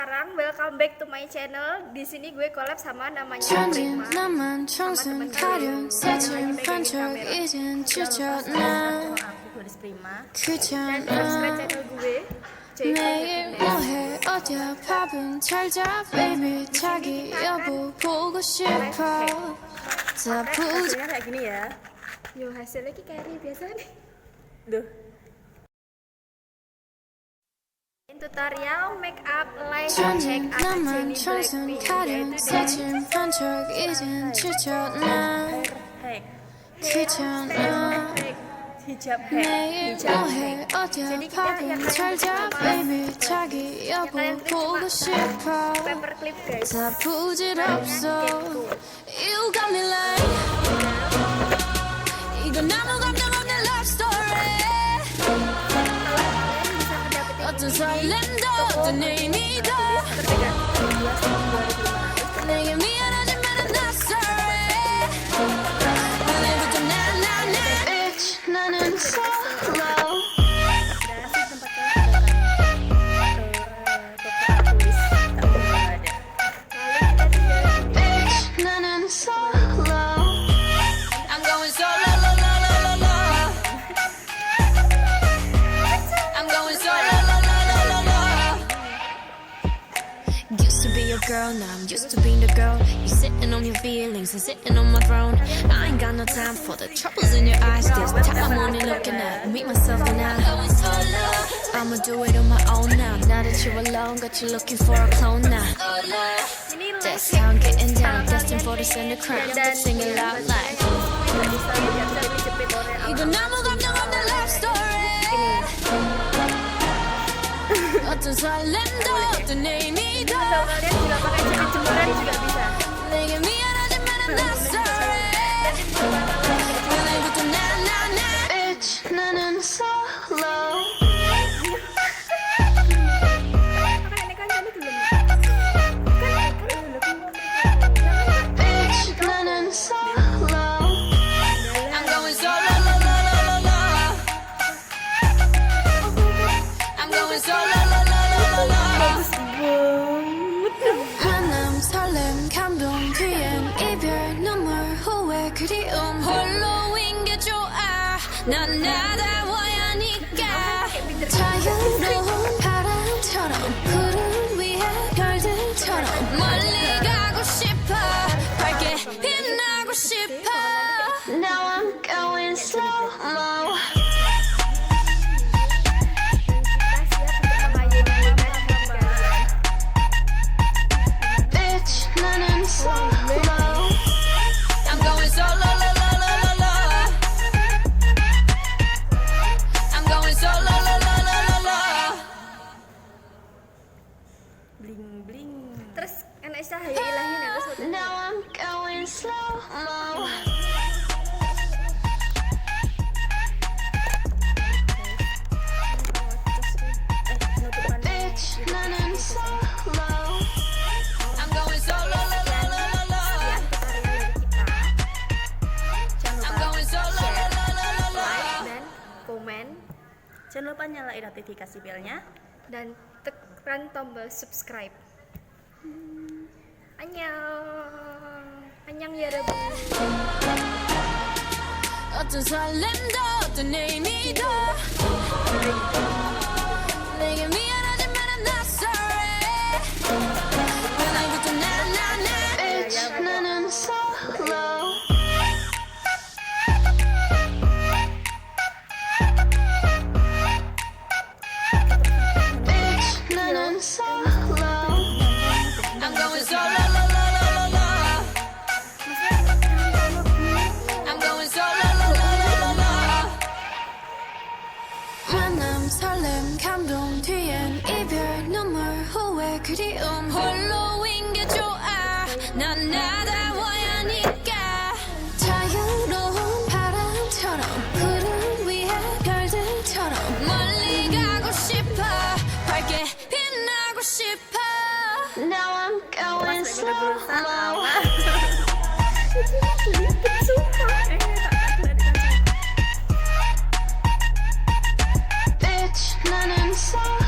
Sekarang welcome back to my channel. Di sini gue collab sama namanya Prima. Sama temen gue Prima. Dan subscribe channel gue. 매일 뭐해 어디야 밥은 잘자 baby 자기 여보 보고 싶어 다 부자 hasilnya kayak gini ya. Yo hasilnya kayak ini biasa nih. Duh. Tutorial make up line check 나만 청순 가련 새침 반짝 이젠 지쳤나 귀찮아 Hijab 매일 뭐해 어디야 밥은 잘자 baby 자기 여보 보고 싶어 paperclip guys. 다 부질없어 You got me like 이건 아무 감정 없는 love story 어떤 설렘도 어떤 의미도 내게 미안하지만 I'm not sorry 오늘부터 나는 Bitch 나는 solo Bitch 나는 solo I'm going solo lo, lo, lo, lo, lo. I'm going solo lo, lo, lo, lo, lo. Used to be your girl, now I'm used to being the girl. You sitting on your feelings and sitting on my throne. I ain't got no time for the troubles in your eyes. This time I'm only looking at me, myself, and I. I'ma do it on my own now. Now that you're alone, got you looking for a clone now. That's how I'm getting down, destined for the center crown. Sing it loud like. 이건 아무 감정 없는 love story. 어떤 설렘도 어떤 의미도 Kalau kalian juga pakai jemuran juga bisa. 내게 미안하지만 I'm not sorry 오늘부터 나는 Bitch 나는 solo Makanya kan ini dulu. Bitch 나는 solo I'm going solo lo, lo, lo, lo, lo. I'm going solo lo, lo, lo, lo, lo. 만남 설렘 감동 뒤엔 이별 눈물 후회 그리움 홀로인 게 좋아 난 나다워야 하니까 자유로운 바람처럼 구름 위에 별들처럼 멀리 가고 싶어 밝게 빛나고 싶어 Now I'm going slow-mo Bitch, 나는 solo. I'm going solo, lo, lo, lo, lo, lo. I'm going solo, lo, lo, lo, lo, lo. Bling bling. Terus enak cahaya ilahin ya terus udah. Now I'm going slow-mo. Bitch, 나는 solo. I'm going solo, lo, lo, lo, lo, lo. I'm going solo, lo, lo, lo, lo, lo. Like dan komen Jangan lupa nyalain notifikasi belnya. dan tekan tombol subscribe. Annyeong ya 여러분. 어떤 설렘도 어떤 의미도 내게 미안하지만 I'm not sorry 오늘부터 나는 Bitch 나는 solo Bitch 나는 solo I'm going solo lo, lo, lo, lo, lo. I'm going solo lo, lo, lo, lo, lo. 만남 설렘 감동 뒤엔 이별 눈물 후회 그리움 홀로인 게 좋아 난 나다워야 하니까 자유로운 바람처럼 구름 위에 별들처럼 멀리 가고 싶어 밝게 빛나고 싶어 Now I'm going slow-mo Bitch 나는 solo